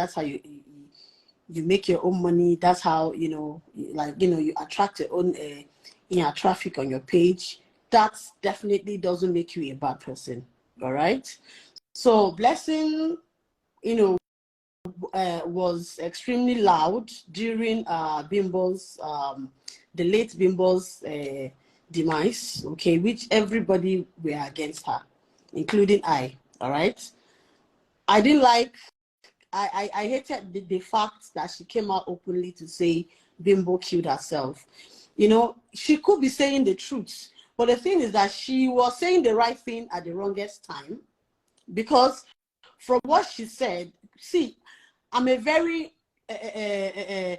that's how you make your own money. That's how, you attract your own traffic on your page. That definitely doesn't make you a bad person. All right. So Blessing, was extremely loud during Bimbo's, the late Bimbo's demise, okay, which everybody were against her, including I. All right. I didn't like, I hated the fact that she came out openly to say Bimbo killed herself. She could be saying the truth, but the thing is that she was saying the right thing at the wrongest time, because from what she said, see, I'm a very I'm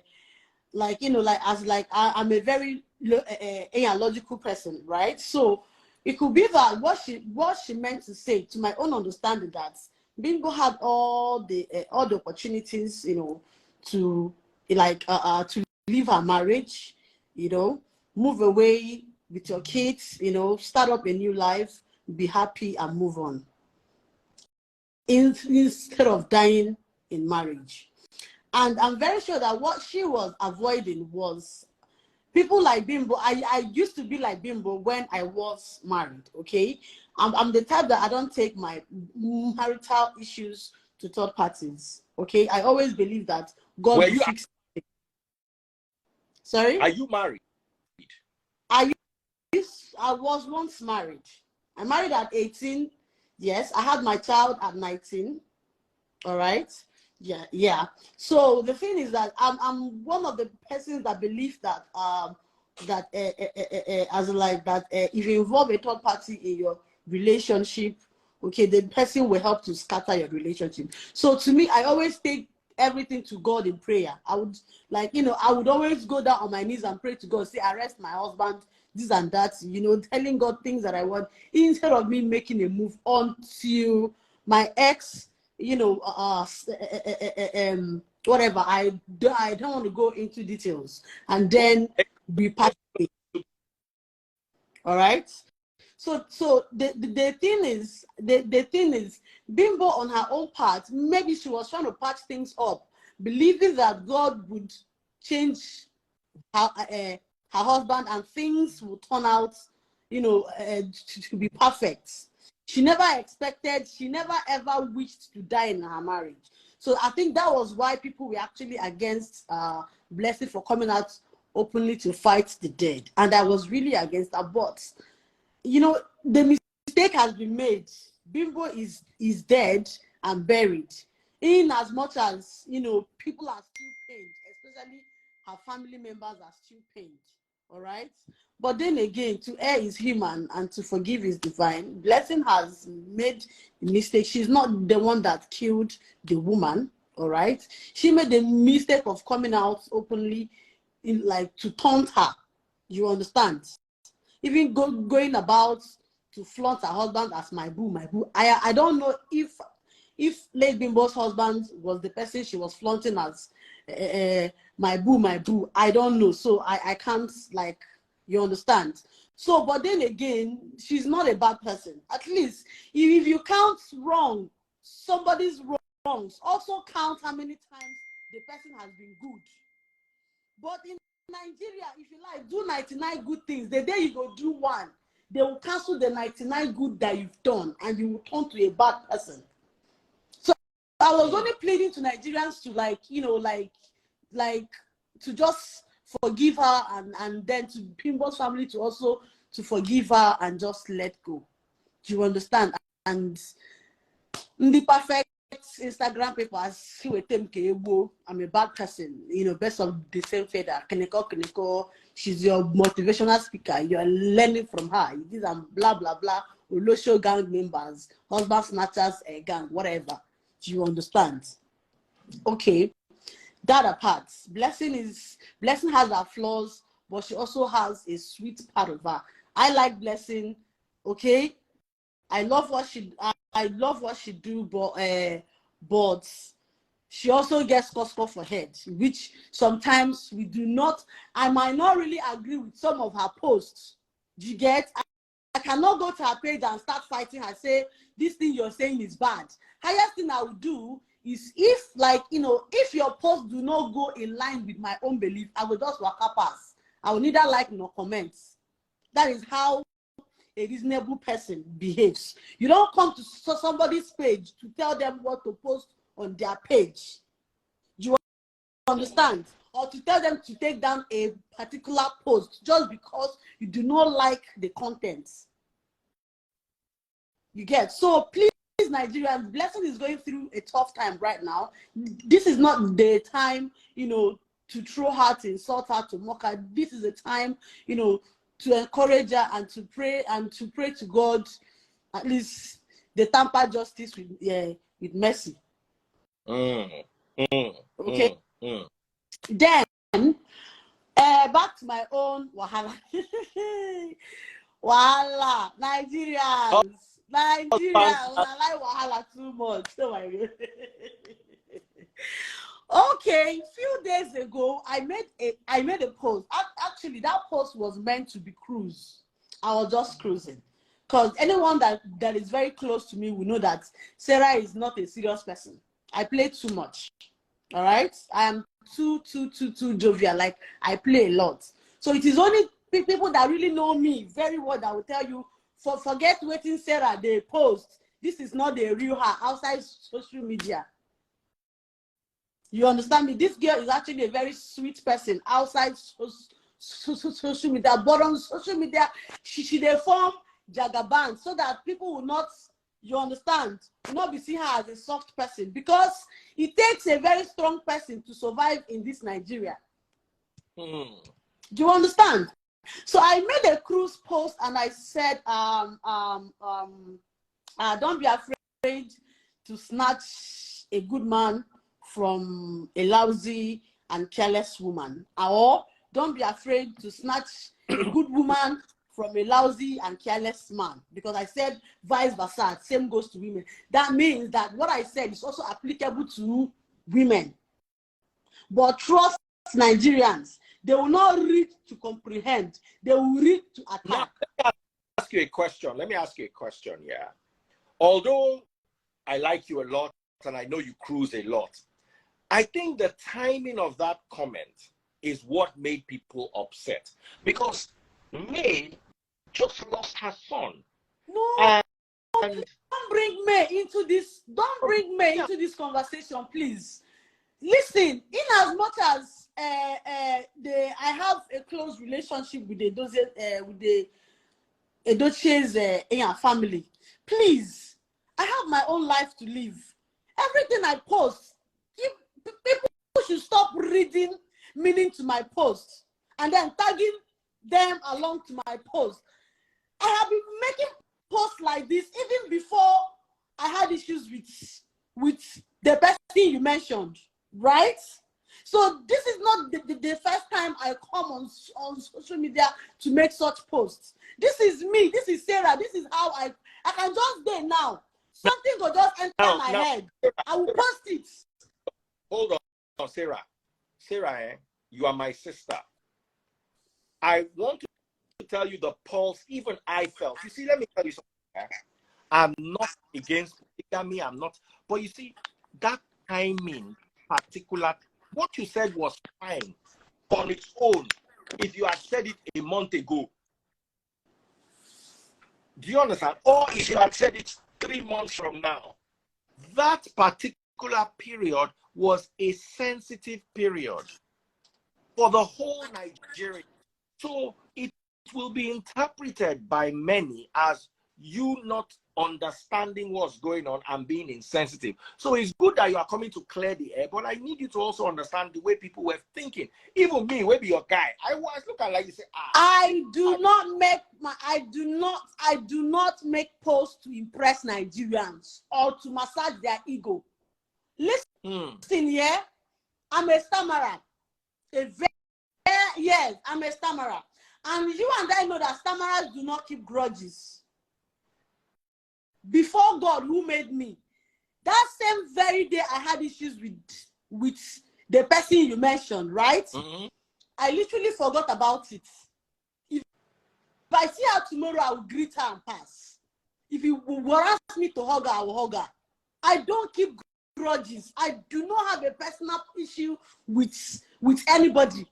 a very logical person, right? So it could be that what she meant to say, to my own understanding, that Bimbo had all the opportunities, to to leave her marriage, move away with your kids, start up a new life, be happy and move on, instead of dying in marriage. And I'm very sure that what she was avoiding was people like Bimbo. I used to be like Bimbo when I was married, okay? I'm the type that I don't take my marital issues to third parties, okay? I always believe that God will fix it. Sorry? Are you married? I was once married. I married at 18. Yes, I had my child at 19. All right. Yeah. So the thing is that I'm one of the persons that believe that if you involve a third party in your relationship, okay, the person will help to scatter your relationship. So to me, I always take everything to God in prayer. I would I would always go down on my knees and pray to God, say, arrest my husband, this and that, telling God things that I want, instead of me making a move until my ex, whatever. I don't want to go into details, and then be part of it. All right. So the thing is, Bimbo on her own part, maybe she was trying to patch things up, believing that God would change her husband and things would turn out, to be perfect. She never expected, she never ever wished to die in her marriage. So I think that was why people were actually against Blessing for coming out openly to fight the dead. And I was really against that. But, the mistake has been made. Bimbo is dead and buried. In as much as, people are still pained, especially her family members are still pained. All right. But then again, to err is human and to forgive is divine. Blessing has made a mistake. She's not the one that killed the woman. All right. She made the mistake of coming out openly to taunt her. You understand? Even going about to flaunt her husband as my boo, my boo. I don't know if late Bimbo's husband was the person she was flaunting as my boo, my boo. I don't know. So I can't, you understand? So, but then again, she's not a bad person. At least if you count wrong, somebody's wrongs, also count how many times the person has been good. But in Nigeria, if you do 99 good things, the day you go do one, they will cancel the 99 good that you've done and you will turn to a bad person. So I was only pleading to Nigerians to to just forgive her, and then to Bimbo's family to also to forgive her and just let go. Do you understand? And the perfect Instagram papers, I'm a bad person, best of the same feather. She's your motivational speaker. You're learning from her. These are blah blah blah. Ulosho gang members, husband snatchers, gang, whatever. Do you understand? Okay. That apart, Blessing has her flaws, but she also has a sweet part of her. I like Blessing, okay. I love what she do, but she also gets cosco for head, which sometimes we do not. I might not really agree with some of her posts. Do you get? I cannot go to her page and start fighting her, say this thing you're saying is bad. Highest thing I would do is if, like, you know, if your post do not go in line with my own belief, I will just waka pass. I will neither like nor comment. That is how a reasonable person behaves. You don't come to somebody's page to tell them what to post on their page. You understand? Or to tell them to take down a particular post just because you do not like the content. You get? So please, Nigerians, Blessing is going through a tough time right now. This is not the time, you know, to throw her, to insult her, to mock her. This is a time, you know, to encourage her and to pray to God, at least the tamper justice with mercy. Okay. Then back to my own wahala. Wahala, Nigerians. Nigerians, I like wahala too much. Oh my God. Okay, a few days ago, I made a post. Actually, that post was meant to be cruise. I was just cruising. Because anyone that is very close to me will know that Sarah is not a serious person. I play too much. All right? I am too jovial. Like, I play a lot. So it is only people that really know me very well that will tell you, forget waiting Sarah, they post. This is not the real her outside social media. You understand me? This girl is actually a very sweet person outside social media, but on social media, she they form jagaban so that people will not, you understand, not be see her as a soft person, because it takes a very strong person to survive in this Nigeria. Do you understand? So I made a cruise post and I said, don't be afraid to snatch a good man from a lousy and careless woman, or don't be afraid to snatch a good woman from a lousy and careless man, because I said vice versa, same goes to women. That means that what I said is also applicable to women. But trust Nigerians, they will not read to comprehend, they will read to attack. Now, let me ask you a question. Let me ask you a question, yeah. Although I like you a lot and I know you cruise a lot, I think the timing of that comment is what made people upset, because May just lost her son. No, don't bring May into this. Don't bring May into this conversation, please. Listen, in as much as I have a close relationship with the Edochie's family, please, I have my own life to live. Everything I post, people should stop reading meaning to my post and then tagging them along to my post. I have been making posts like this even before I had issues with the person you mentioned, right? So this is not the first time I come on social media to make such posts. This is me. This is Sarah. This is how I can just say now. Something will just enter my head. I will post it. Hold on, Sarah. Sarah, you are my sister. I want to tell you the pulse even I felt. You see, let me tell you something. I'm not against polygamy. I'm not. But you see, that timing, particular, what you said was fine on its own. If you had said it a month ago, do you understand? Or if you had said it 3 months from now, that particular period was a sensitive period for the whole Nigeria. So it will be interpreted by many as you not understanding what's going on and being insensitive. So it's good that you are coming to clear the air, but I need you to also understand the way people were thinking. Even me, maybe your guy, I was looking like you say, I do not make posts to impress Nigerians or to massage their ego. Listen here, I'm a stammerer. Yes, I'm a stammerer. And you and I know that stammerers do not keep grudges. Before God who made me, that same very day I had issues with the person you mentioned, right? I literally forgot about it. If I see her tomorrow, I will greet her and pass. If you warrant me to hug her, I will hug her. I don't keep grudges. I do not have a personal issue with anybody.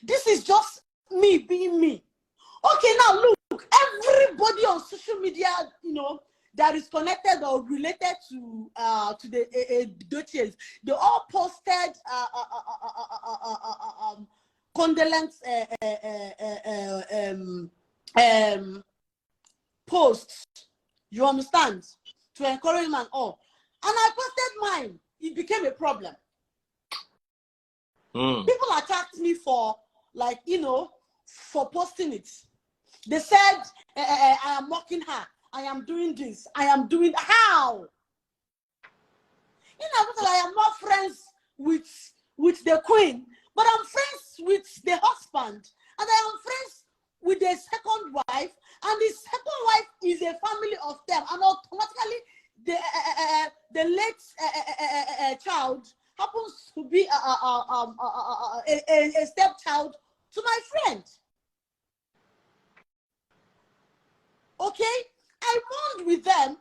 This is just me being me. Okay, now look, everybody on social media, that is connected or related to the Dochies, they all posted condolence posts. You understand? To encourage man all. And I posted mine. It became a problem. People attacked me for, for posting it. They said, I am mocking her. I am doing this. I am doing... How? Because I am not friends with the queen, but I'm friends with the husband. And I am friends with the second wife. And the second wife is a family of them. And automatically, the late child happens to be a stepchild to my friend. Okay? I mourned with them.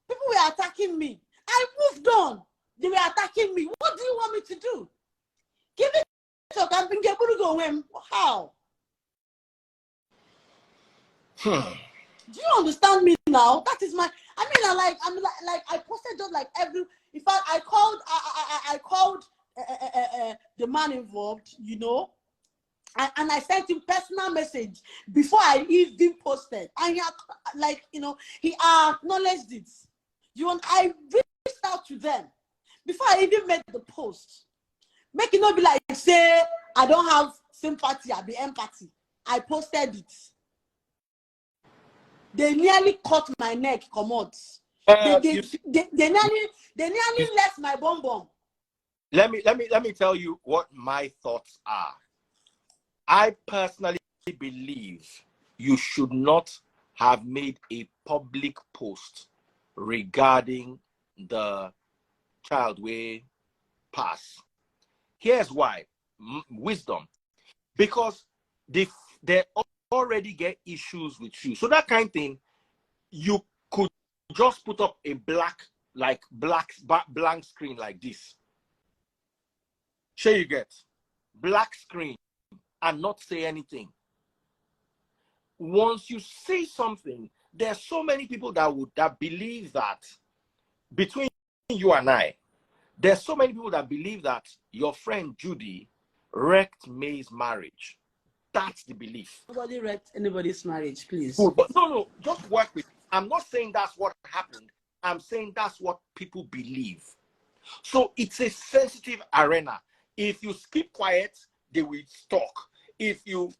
People were attacking me. I moved on. They were attacking me. What do you want me to do? Give it to I'm being able to go in. How? Do you understand me now? That is my... I posted just like every... In fact, I called the man involved, and I sent him personal message before I even posted. And he acknowledged it. I reached out to them before I even made the post. Make it not be like, say, I don't have sympathy, I be empathy. I posted it. They nearly cut my neck, come out. They nearly left my bum. Let me tell you what my thoughts are. I personally believe you should not have made a public post regarding the child way pass. Here's why. Wisdom. Because they already get issues with you. So that kind of thing, you could just put up a blank screen like this. Sure you get black screen and not say anything. Once you say something, there's so many people that believe that between you and I, there's so many people that believe that your friend Judy wrecked May's marriage. That's the belief. Nobody wrecked anybody's marriage, please. But no, just work with it. I'm not saying that's what happened. I'm saying that's what people believe. So it's a sensitive arena. If you keep quiet, they will talk. If you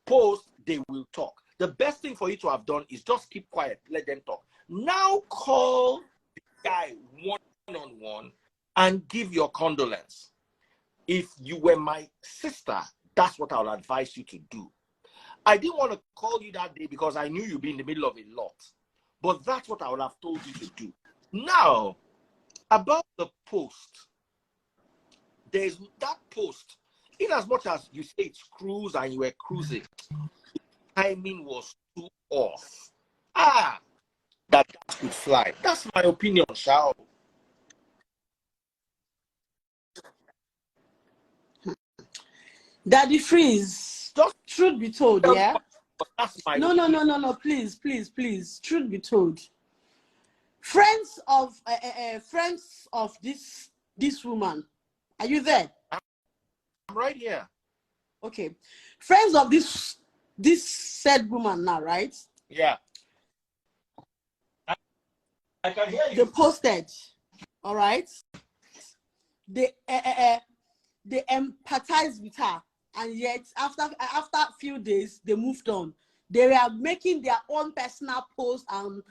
post, they will talk. The best thing for you to have done is just keep quiet, let them talk. Now call the guy one-on-one and give your condolence. If you were my sister, that's what I would advise you to do. I didn't want to call you that day because I knew you'd be in the middle of a lot. But that's what I would have told you to do. Now, about the post, there's that post. In as much as you say it's cruise and you were cruising, timing was too off. That could fly. That's my opinion, Shao. Daddy Freeze, just truth be told, yeah? That's my No, please. Truth be told. Friends of this woman, are you there? I'm right here. Okay. Friends of this said woman now, right? Yeah. I can hear you. They posted, all right? They empathize with her, and yet after a few days they moved on. They were making their own personal posts and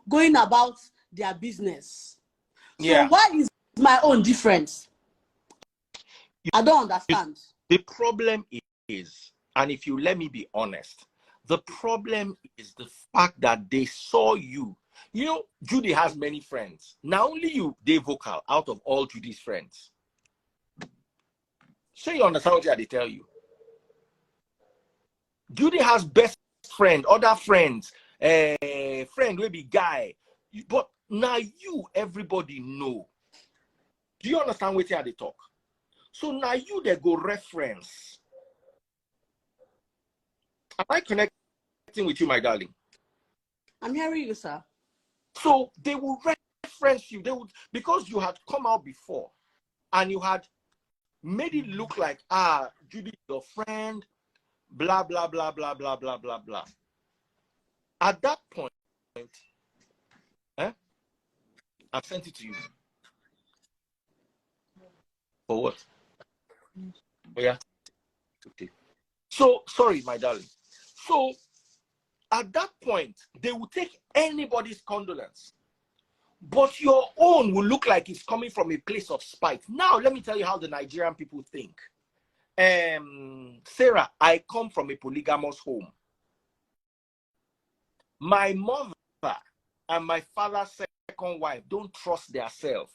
going about their business. So what is my own difference? I don't understand. The problem is, and if you let me be honest, the problem is the fact that they saw you. Judy has many friends. Now only you, they vocal out of all Judy's friends. So you understand what they tell you. Judy has best friend, other friends, friend will be guy. But now everybody know. Do you understand what they talk? So now you they go reference. Am I connecting with you, my darling? I'm hearing you, sir. So they will reference you. They would, because you had come out before and you had made it look like, Judy is your friend, blah, blah, blah, blah, blah, blah, blah, blah. At that point, I've sent it to you. For what? Oh, yeah. Okay. So, sorry, my darling. So, at that point, they will take anybody's condolence. But your own will look like it's coming from a place of spite. Now, let me tell you how the Nigerian people think. Sarah, I come from a polygamous home. My mother and my father's second wife don't trust themselves.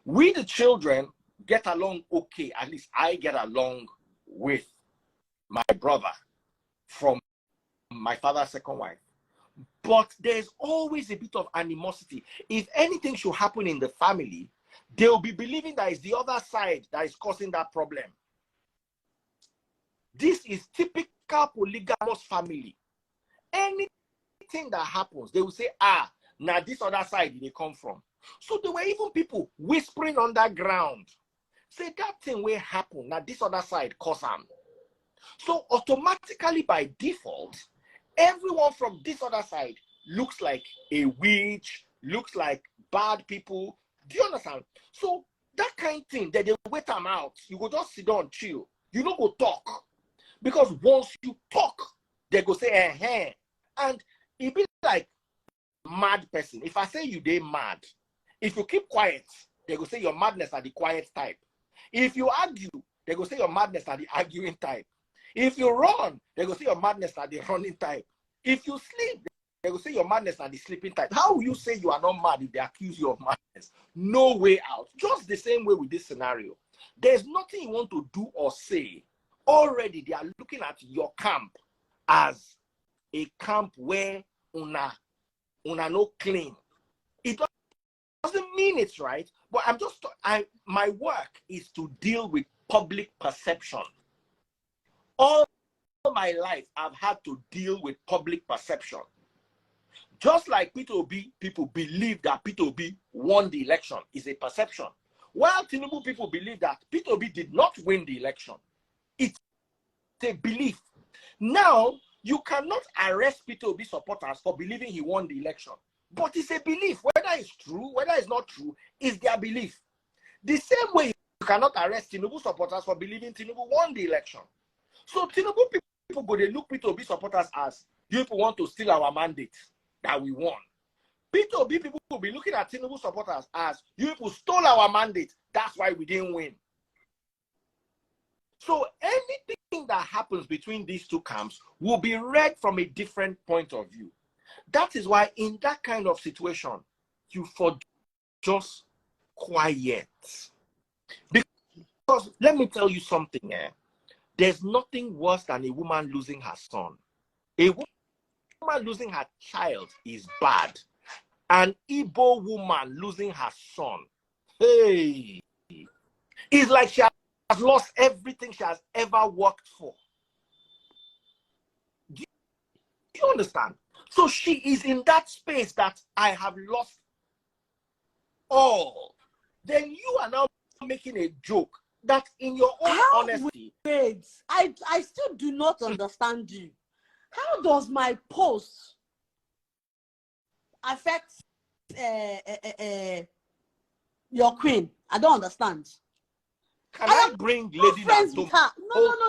We, the children, get along okay. At least I get along with my brother from my father's second wife. But there's always a bit of animosity. If anything should happen in the family, they'll be believing that it's the other side that is causing that problem. This is typical polygamous family. Anything that happens, they will say, now this other side they come from. So there were even people whispering underground. Say that thing will happen, now this other side cause them. So automatically by default, everyone from this other side looks like a witch, looks like bad people. Do you understand? So that kind of thing, that they wait them out. You go just sit down, chill. You don't go talk. Because once you talk, they go say, and it be like mad person. If I say you they mad, if you keep quiet, they go say your madness are the quiet type. If you argue, they go say your madness are the arguing type. If you run, they go say your madness are the running type. If you sleep, they will say your madness are the sleeping type. How will you say you are not mad if they accuse you of madness? No way out. Just the same way with this scenario. There's nothing you want to do or say. Already they are looking at your camp as a camp where una no clean. It doesn't mean it's right, but my work is to deal with public perception. All my life, I've had to deal with public perception. Just like Peter Obi, people believe that Peter Obi won the election is a perception. While Tinubu people believe that Peter Obi did not win the election. It's a belief. Now, you cannot arrest Peter Obi supporters for believing he won the election. But it's a belief. Whether it's true, whether it's not true, is their belief. The same way you cannot arrest Tinubu supporters for believing Tinubu won the election. So Tinubu people go, they look Peter Obi supporters as, you people want to steal our mandate that we won. Peter Obi people will be looking at Tinubu supporters as, you people stole our mandate, that's why we didn't win. So anything that happens between these two camps will be read from a different point of view. That is why in that kind of situation, you for just quiet. Because let me tell you something, there's nothing worse than a woman losing her son. A woman losing her child is bad. An Igbo woman losing her son, hey, it's like she has lost everything she has ever worked for. Do you understand? So she is in that space that I have lost all. Then you are now making a joke that in your own honesty. Wait, I still do not understand you. How does my post affect your queen? I don't understand. Can I bring Lady friends with her? No.